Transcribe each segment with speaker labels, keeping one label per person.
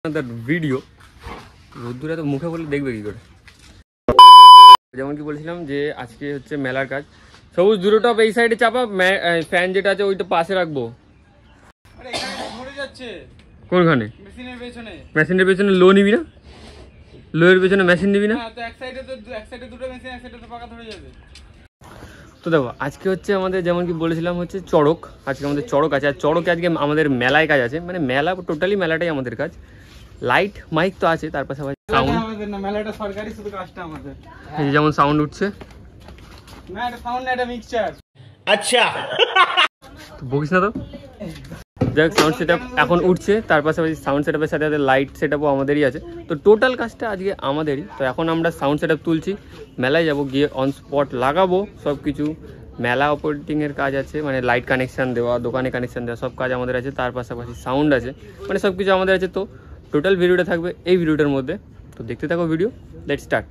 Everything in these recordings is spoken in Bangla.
Speaker 1: ভিডিও রোদ্দুরে তো মুখে বলে দেখবে কি করে। যেমন কি বলছিলাম যে আজকে হচ্ছে মেলার কাজ। সবুজ দুটোটা এই সাইডে চাপা, ফ্যান যেটা আছে ওইটা পাশে রাখবো। কোনখানে? মেশিনের পেছনে লো নিবি না? লোয়ের পেছনে মেশিন নিবি না? তো দেখো আজকে হচ্ছে আমাদের যেমন কি বলেছিলাম হচ্ছে চড়ক। আজকে আমাদের চড়ক আছে, আর চড়কে আজকে আমাদের মেলায় কাজ আছে, মানে মেলা টোটালি মেলাটাই আমাদের কাজ। লাইট মাইক তো আছে, তার পাশাপাশি সাউন্ড। মেলাটা সরকারি, শুধু কাজটা আমাদের। এই যেমন সাউন্ড উঠছে না, এটা সাউন্ড না, এটা মিক্সচার। আচ্ছা বকিস না তো। যাই হোক, সাউন্ড সেটআপ এখন উঠছে, তার পাশাপাশি সাউন্ড সেটআপের সাথে সাথে লাইট সেটআপও আমাদেরই আছে। তো টোটাল কাজটা আজকে আমাদেরই। তো এখন আমরা সাউন্ড সেটআপ তুলছি, মেলায় যাব, গিয়ে অন স্পট লাগাবো সব কিছু। মেলা অপারেটিংয়ের কাজ আছে, মানে লাইট কানেকশান দেওয়া, দোকানে কানেকশান দেওয়া, সব কাজ আমাদের আছে। তার পাশাপাশি সাউন্ড আছে, মানে সব কিছু আমাদের আছে। তো টোটাল ভিডিওটা থাকবে এই ভিডিওটার মধ্যে। তো দেখতে থাকো ভিডিও, লেটস স্টার্ট।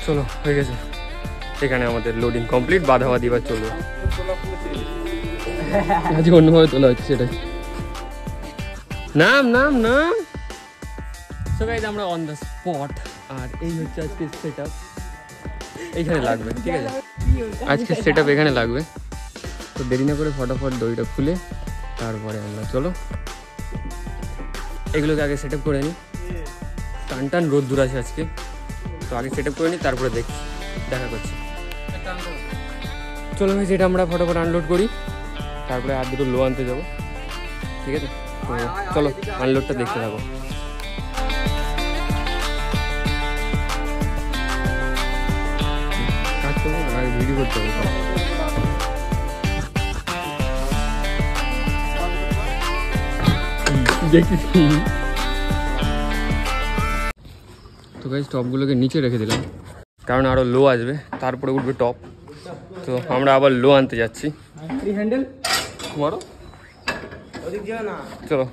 Speaker 1: চলো হয়ে গেছে, এখানে আমাদের লোডিং কমপ্লিট। বাধাবাধি এবার চলবে, আজকে অন্যভাবে তোলা হচ্ছে সেটাই। নাম নাম নাম। সো গাইস, আমরা অন দ্য স্পট। আর এই হচ্ছে আজকে সেটআপ, এইখানে লাগবে, ঠিক আছে? আজকে সেটআপ এখানে লাগবে। তো দেরি না করে ফটাফট দড়িটা খুলে তারপরে আমরা চলো এগুলোকে আগে সেটআপ করে নিই। টান টান রোদ্দুর আছে আজকে, তো আগে সেটআপ করে নিই, তারপরে দেখা করছি। চলো ভাই, যেটা আমরা ফটাফট আনলোড করি, তারপরে আর দুটো লো আনতে যাবো, ঠিক আছে? তো চলো আনলোডটা দেখতে থাকো। কাজ করবো না, আগে ভিডিও করতে হবে। দেখছি। তো গাইস, টপগুলোকে নিচে রেখে দিলাম, কারণ আরও লো আসবে, তারপরে উঠবে টপ। তো আমরা আবার লো আনতে যাচ্ছি। চলো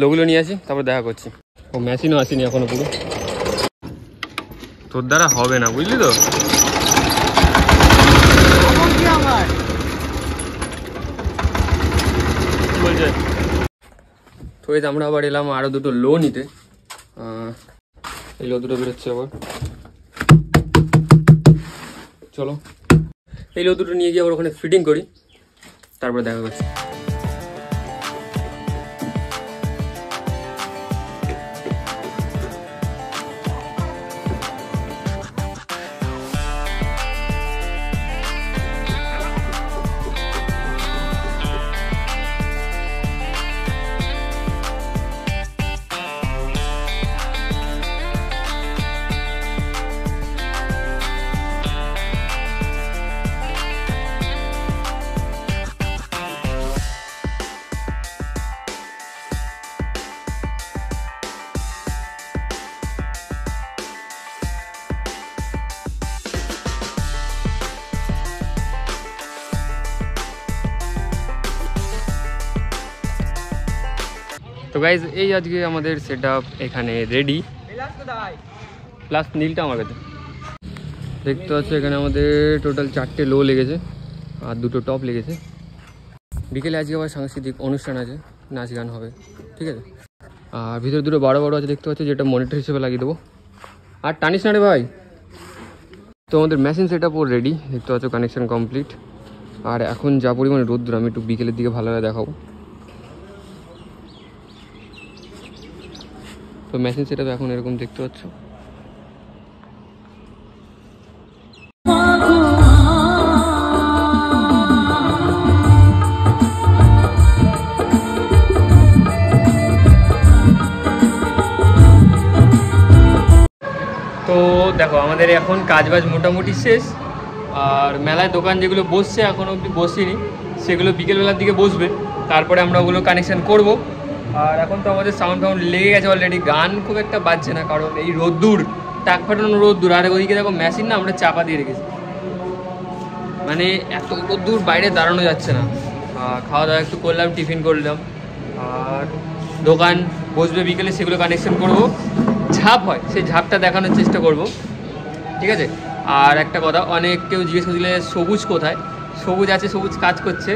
Speaker 1: লোগুলো নিয়ে আসি, তারপর দেখা করছি। ও মেশিনও আসেনি এখনো পুরো, তোর দ্বারা হবে না, বুঝলি তো? বলছে তো এই আমরা আবার এলাম আরও দুটো লো নিতে। এই লো দুটো বেরোচ্ছে আবার। চলো এই লো দুটো নিয়ে গিয়ে আবার ওখানে ফিটিং করি, তারপরে দেখা করছি। তো গাইজ, এই আজকে আমাদের সেটআপ এখানে রেডি। প্লাস নীলটা আমার কাছে দেখতে পাচ্ছ। এখানে আমাদের টোটাল 4টে লো লেগেছে আর 2টো টপ লেগেছে। বিকেলে আজকে আবার সাংস্কৃতিক অনুষ্ঠান আছে, নাচ গান হবে, ঠিক আছে? আর ভিতরে দুটো বড় আছে দেখতে পাচ্ছ, যেটা মনিটর হিসেবে লাগিয়ে দেবো। আর টানিস না রে ভাই। তো আমাদের মেশিন সেটআপ ও রেডি, দেখতে পাচ্ছ, কানেকশন কমপ্লিট। আর এখন যা পরিমাণে রোদ্দুর, আমি একটু বিকেলের দিকে ভালোভাবে দেখাবো। তো মেশিন সেটআপ এখন এরকম দেখতে পাচ্ছ। তো দেখো আমাদের এখন কাজবাজ মোটামুটি শেষ, আর মেলায় দোকান যেগুলো বসছে এখনও অবধি বসিনি, সেগুলো বিকেলবেলার দিকে বসবে, তারপরে আমরা ওগুলো কানেকশান করব। আর এখন তো আমাদের সাউন্ড লেগে গেছে অলরেডি, গান খুব একটা বাজছে না, কারণ এই রোদ্দুর, টাক ফাটানো রোদ্দুর, আর ওইদিকে দেখো মেশিন না আমরা চাপা দিয়ে রেখেছি, মানে এত রোদ্দুর বাইরে দাঁড়ানো যাচ্ছে না। খাওয়া দাওয়া একটু করলাম, টিফিন করলাম, আর দোকান বসবে বিকেলে, সেগুলো কানেকশন করব। ঝাঁপ হয় সেই ঝাঁপটা দেখানোর চেষ্টা করব, ঠিক আছে। আর একটা কথা, অনেক কেউ জিজ্ঞেস করছিলে সবুজ কোথায়। সবুজ আছে, সবুজ কাজ করছে,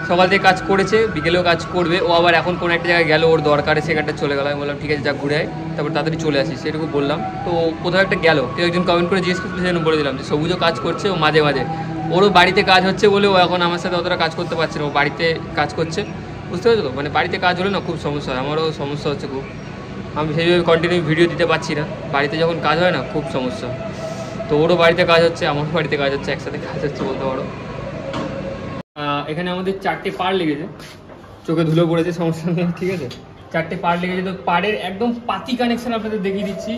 Speaker 1: সকাল থেকে কাজ করেছে, বিকেলেও কাজ করবে। ও আবার এখন কোনো একটা জায়গায় গেল, ওর দরকারে সেখানটা চলে গেল। আমি বললাম ঠিক আছে, যা ঘুরে আয়, তারপর তাড়াতাড়ি চলে আসি, সেটুকু বললাম। তো কোথাও একটা গেল, কেউ একজন কমেন্ট করে জিজ্ঞেস করতে, সেজন্য বলে দিলাম যে সবুজও কাজ করছে, ও মাঝে মাঝে ওরও বাড়িতে কাজ হচ্ছে বলে ও এখন আমার সাথে অতটা কাজ করতে পারছে না, ও বাড়িতে কাজ করছে, বুঝতে পারছো তো। মানে বাড়িতে কাজ হলে না খুব সমস্যা হয়, আমারও সমস্যা হচ্ছে খুব, আমি সেইভাবে কন্টিনিউ ভিডিও দিতে পারছি না, বাড়িতে যখন কাজ হয় না খুব সমস্যা। তো ওরও বাড়িতে কাজ হচ্ছে, আমারও বাড়িতে কাজ হচ্ছে, একসাথে কাজ হচ্ছে বলতে পারো। এখানে আমাদের 4টে পার লেগেছে, চোখে ধুলো পড়েছে, সমস্যা নেই, ঠিক আছে। 4টে পার লেগেছে, তো পাড়ের একদম পাতি কানেকশন আপনাদের দেখিয়ে দিচ্ছি।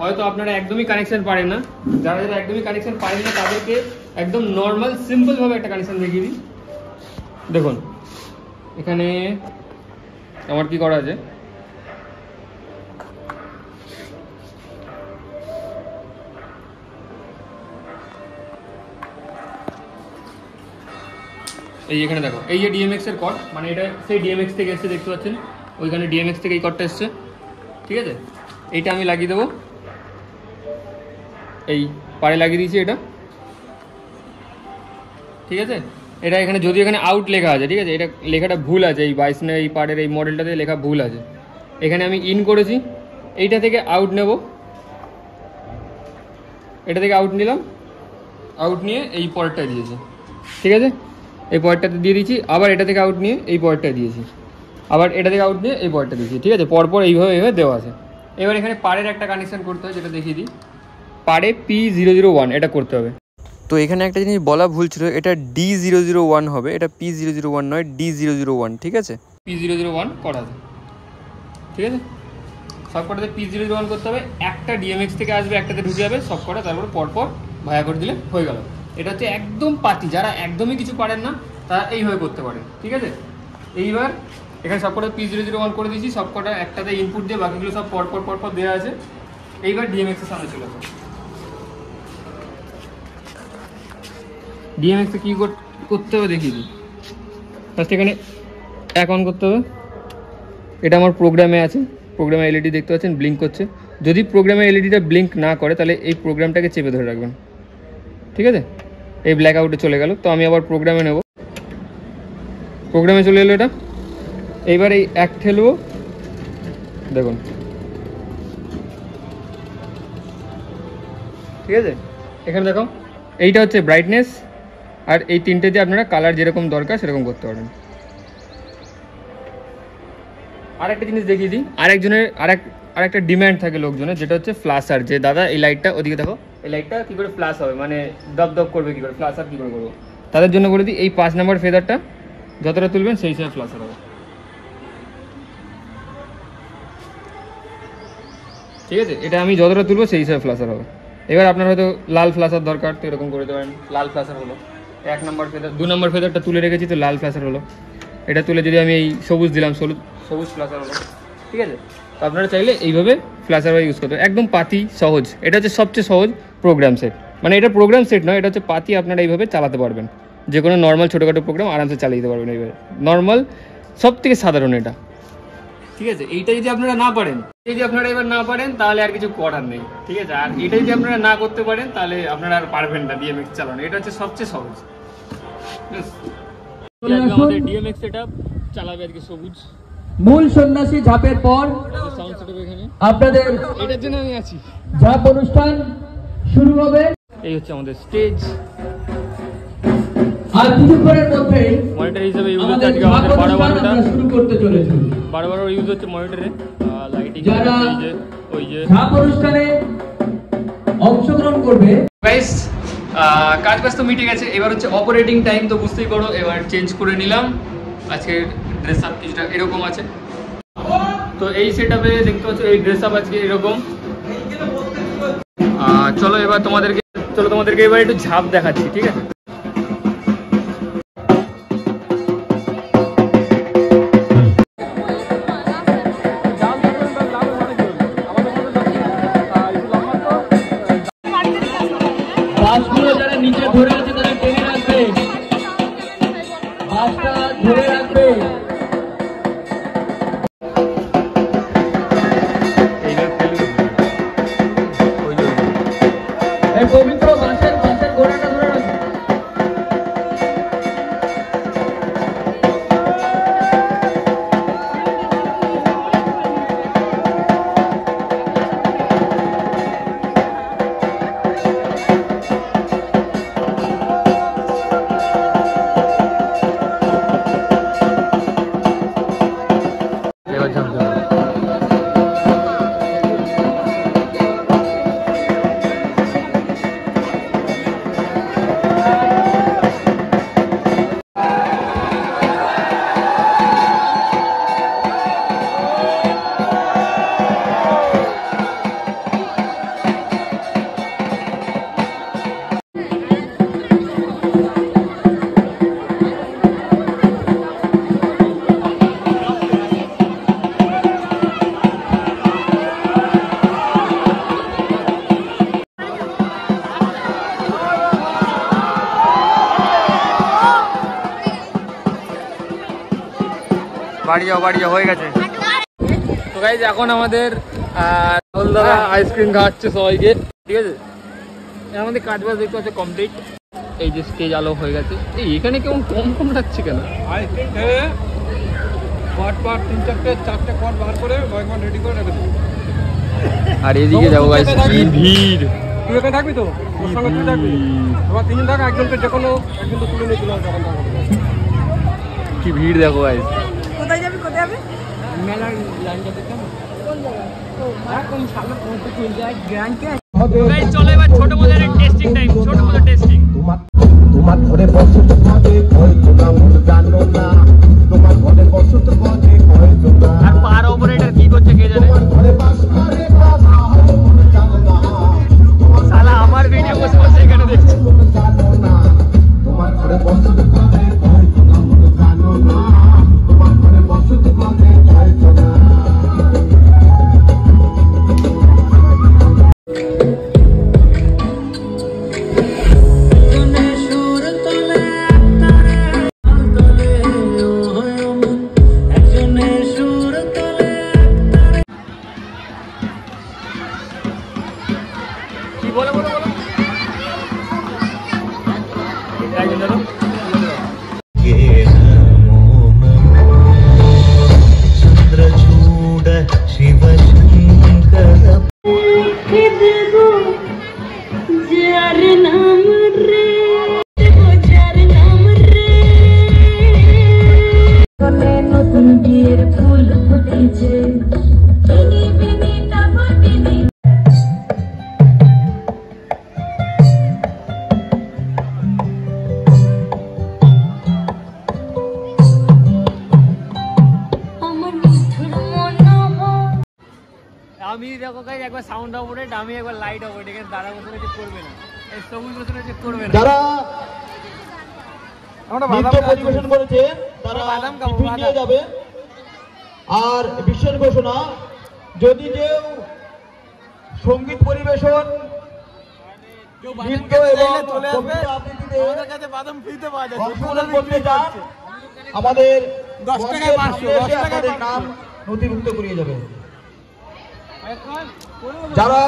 Speaker 1: হয়তো আপনারা একদমই কানেকশন পারেন না, যারা যারা একদমই কানেকশন পারেন না তাদেরকে একদম নর্মাল সিম্পলভাবে একটা কানেকশন দেখিয়ে দিই। দেখুন এখানে আমার কি করা আছে, এই এখানে দেখো, এই যে ডিএমএক্স এর কর্ড, মানে এটা সেই ডিএমএক্স থেকে এসছে, দেখতে পাচ্ছেন ওইখানে ডিএমএক্স থেকে এই কর্ডটা এসছে, ঠিক আছে। এইটা আমি লাগিয়ে দেবো, এই পাড়ে লাগিয়ে দিয়েছি এটা, ঠিক আছে। এটা এখানে যদি এখানে আউট লেখা আছে, ঠিক আছে, এটা লেখাটা ভুল আছে, এই 22 না এই পাড়ের এই মডেলটাতে লেখা ভুল আছে, এখানে আমি ইন করেছি, এইটা থেকে আউট নেব, এটা থেকে আউট নিলাম, আউট নিয়ে এই পরেরটা দিয়েছি, ঠিক আছে, এই পয়েন্টটাতে দিয়ে দিয়েছি। আবার এটা থেকে আউট নিয়ে এই পয়েন্টটা দিয়েছি, আবার এটা থেকে আউট নিয়ে এই পয়েন্টটা দিয়েছি, ঠিক আছে। পরপর এইভাবে এইভাবে দেওয়া আছে। এবার এখানে পাড়ের একটা কানেকশন করতে হয়, যেটা দেখিয়ে দিই। পাড়ে P001 এটা করতে হবে। তো এখানে একটা জিনিস বলা ভুল ছিল, এটা D001 হবে, এটা P001 নয়, D001, ঠিক আছে। P001 করা আছে, ঠিক আছে। সব কটাতে P001 করতে হবে, একটা ডিএমএক্স থেকে আসবে, একটাতে ঢুকে যাবে সব কটা, তারপরে পরপর ভায়া করে দিলে হয়ে গেল। এটা হচ্ছে একদম পাতি, যারা একদমই কিছু পারেন না তারা এইভাবে করতে পারেন, ঠিক আছে। এইবার এখানে সব কটা P001 করে দিয়েছি, সব কটা একটাতে ইনপুট দিয়ে, বাকিগুলো সব পরপর পরপর দেওয়া আছে। এইবার ডিএমএক্স এর সামনে চলে আসো। ডিএমএক্স এ কী করতে হবে দেখিয়ে দিই। ফার্স্ট এখানে এক অন করতে হবে, এটা আমার প্রোগ্রামে আছে, প্রোগ্রামে এলইডি দেখতে পাচ্ছেন ব্লিঙ্ক করছে। যদি প্রোগ্রামে এলইডিটা ব্লিঙ্ক না করে তাহলে এই প্রোগ্রামটাকে চেপে ধরে রাখবেন, ঠিক আছে। এই ব্ল্যাক আউটে চলে গেল, তো আমি আবার প্রোগ্রামে নেব, প্রোগ্রামে চলে এলো এটা। এইবার এই এক ঠেলবো, দেখুন, ঠিক আছে। এখানে দেখো এইটা হচ্ছে ব্রাইটনেস, আর এই তিনটে দিয়ে আপনারা কালার যেরকম দরকার সেরকম করতে পারবেন। আরেকটা জিনিস দেখিয়ে দিই, আরেকটা ডিম্যান্ড থাকে লোকজনের, যেটা হচ্ছে ফ্ল্যাশার, যে দাদা এই লাইটটা ওদিকে দেখো, এই লাইটটা কী করে ফ্ল্যাশ হবে, মানে দপ দপ করবে কী করে, ফ্ল্যাশার কী করে করবো, তাদের জন্য বলে দিই এই 5 নম্বর ফেদারটা যতটা তুলবেন সেই হিসাবে ফ্ল্যাশার হবে, ঠিক আছে। এটা আমি যতটা তুলবো সেই হিসাবে ফ্ল্যাশার হবে। এবার আপনার হয়তো লাল ফ্ল্যাশার দরকার, তো এরকম করে দেবেন, লাল ফ্ল্যাশার হলো 1 নম্বর ফেদার। 2 নম্বর ফেদারটা তুলে রেখেছি, তো লাল ফ্ল্যাশার হলো। এটা তুলে যদি আমি এই সবুজ দিলাম, সবুজ ফ্ল্যাশার হলো, ঠিক আছে। তো আপনারা চাইলে এইভাবে ফ্ল্যাশার ইউজ করতে হবে, একদম পাতি সহজ। এটা হচ্ছে সবচেয়ে সহজ প্রোগ্রাম সেট, মানে এটা প্রোগ্রাম সেট নয়, এটা হচ্ছে পাতি, আপনারা এইভাবে চালাতে পারবেন, যে কোনো নর্মাল ছোটোখাটো প্রোগ্রাম আরামসে চালিয়ে দিতে পারবেন এইভাবে, নর্মাল সব থেকে সাধারণ এটা, ঠিক আছে। এইটা যদি আপনারা না পারেন, যদি আপনারা এবার না পারেন তাহলে আর কিছু করার নেই, ঠিক আছে। আর এটা যদি আপনারা না করতে পারেন তাহলে আপনারা আর পারবেন না ডিএমএক্স চালানো, এটা হচ্ছে সবচেয়ে সহজ। আমাদের ডিএমএক্স সেটআপ চালাবে আজকে সবুজ।
Speaker 2: মূল সন্ন্যাসী ঝাপের পর আপনাদের
Speaker 1: এটার জন্য আমি আছি,
Speaker 2: ঝাপ অনুষ্ঠান শুরু হবে।
Speaker 1: এই হচ্ছে আমাদের স্টেজ,
Speaker 2: আর কিছুক্ষণের মধ্যে
Speaker 1: মনিটর হিসেবে ইউজ হচ্ছে আজকে আমাদের 12-12টা
Speaker 2: শুরু করতে চলেছি।
Speaker 1: 12-12 ইউজ হচ্ছে মনিটরে, লাইটিং,
Speaker 2: যারা
Speaker 1: ওই যে
Speaker 2: ঝাপ অনুষ্ঠানে অংশগ্রহণ করবে।
Speaker 1: গাইস কাজ বাজ তো মিটে গেছে, এবার হচ্ছে অপারেটিং টাইম, তো বুঝতেই পারো এবার চেঞ্জ করে নিলাম। আজকে ড্রেস আপ কিছুটা এরকম আছে, তো এই সেট আপে দেখতে পাচ্ছ এই ড্রেস আপ আজকে এরকম। চলো তোমাদেরকে এবার একটু ঝাঁপ দেখাচ্ছি, ঠিক আছে?
Speaker 2: বাসগুলো যারা নিচে ধরে আছে তারা টেনে রাখবে, বাসটা ধরে রাখবে। এই পবিত্র বাসের ঘোড়াটা ধরে রাখবে।
Speaker 1: বাড়ি যাও হয়ে গেছে। তো গাইজ এখন আমাদের রাহুল দাদা আইসক্রিম খাওয়াচ্ছে সবাইকে, ঠিক আছে? আমাদের কাজ বাজ দেখতে হচ্ছে কমপ্লিট। এই যে স্টেজ আলো হয়ে গেছে। এই এখানে কেমন কম লাগছে কেন?
Speaker 3: আইসক্রিম খেয়ে পাট 3-4টে কট বার করে রেডি করে রেখে দেবো।
Speaker 1: আর এদিকে যাবো গাইজ, কি ভিড়!
Speaker 3: তুই এখানে থাকবি তো? ওর সঙ্গে তুই থাকবি? আবার 3জন থাক, একজনকে যে কোনো একজন তো তুলে নিয়ে চলে আসবে।
Speaker 1: কি ভিড় দেখো গাইজ।
Speaker 4: কোথায় যাবি
Speaker 3: মেলার লাইনটা দেখতাম।
Speaker 1: গাইজ চলো এবার ছোট মজার টেস্টিং টাইম, ছোট মজার টেস্টিং।
Speaker 5: তোমার ঘরে বসত ভাবে হয়তো না মন জানো না, তোমার ঘরে বসত ভাবে হয়তো না,
Speaker 1: আর পার অপারেটর কি করছে কে জানে?
Speaker 5: তোমার ঘরে বাস করে বাবা হয়তো মন জানো না,
Speaker 1: শালা আমার ভিডিও বসে এখানে দেখছে।
Speaker 5: মন জানো না, তোমার ঘরে বসত ভাবে হয়তো না মন জানো না, তোমার ঘরে বসত ভাবে হয়তো না।
Speaker 1: কি বলো একজন ধরো।
Speaker 5: చంద్రచూడ శివ శంకర
Speaker 4: নতুন বিয়ের ফুল ফুটেছে
Speaker 1: আমি দেখো গাইজ একবার সাউন্ড অপারেট, আমি একবার লাইট অপারেট। এখানে দাঁড়া বসে চেক করবে না, এই সবুজ বসে চেক করবে না।
Speaker 5: যারা
Speaker 3: আমরা
Speaker 5: নৃত্য পরিবেশন করেছে তারা টিফিন নিয়ে যাবে। আর বিশেষ ঘোষণা, যদি কেউ সঙ্গীত পরিবেশন, নৃত্য এবং কবিতা আবৃত্তিতে অংশগ্রহণ করতে চান, আমাদের
Speaker 3: 10 টাকায় 500, 10 টাকায়
Speaker 5: আমাদের নাম নথিভুক্ত করিয়ে যাবে। যারা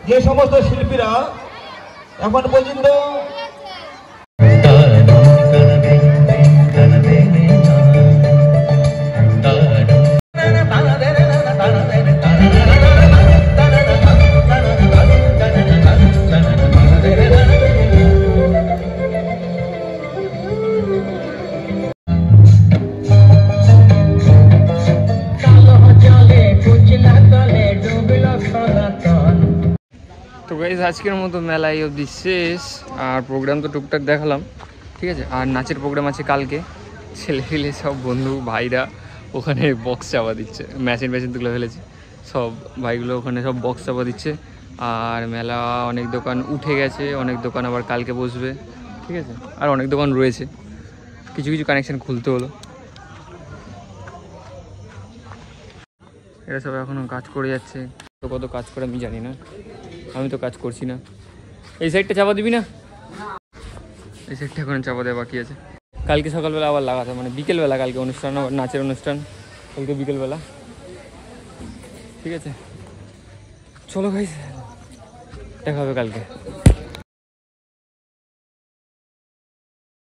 Speaker 5: যে সমস্ত শিল্পীরা এখন পর্যন্ত
Speaker 1: তো গাইজ আজকের মতো মেলা এই অবধি শেষ। আর প্রোগ্রাম তো টুকটাক দেখালাম, ঠিক আছে? আর নাচের প্রোগ্রাম আছে কালকে। ছেলে সব বন্ধু ভাইরা ওখানে বক্স চাপা দিচ্ছে, মেশিন তুলে ফেলেছে সব ভাইগুলো, ওখানে সব বক্স চাপা দিচ্ছে। আর মেলা অনেক দোকান উঠে গেছে, অনেক দোকান আবার কালকে বসবে, ঠিক আছে। আর অনেক দোকান রয়েছে, কিছু কিছু কানেকশান খুলতে হলো। এরা সব এখনও কাজ করে যাচ্ছে, তো কত কাজ করে আমি জানি না, আমি তো কাজ করছি না। এই সাইডটা চাপা দিবি না? এই সাইডটা এখন চাপা দেওয়া বাকি আছে, কালকে সকালবেলা আবার লাগাতে, মানে বিকেলবেলা, কালকে অনুষ্ঠান, নাচের অনুষ্ঠান কালকে বিকেলবেলা, ঠিক আছে। চলো ভাই, দেখা হবে কালকে।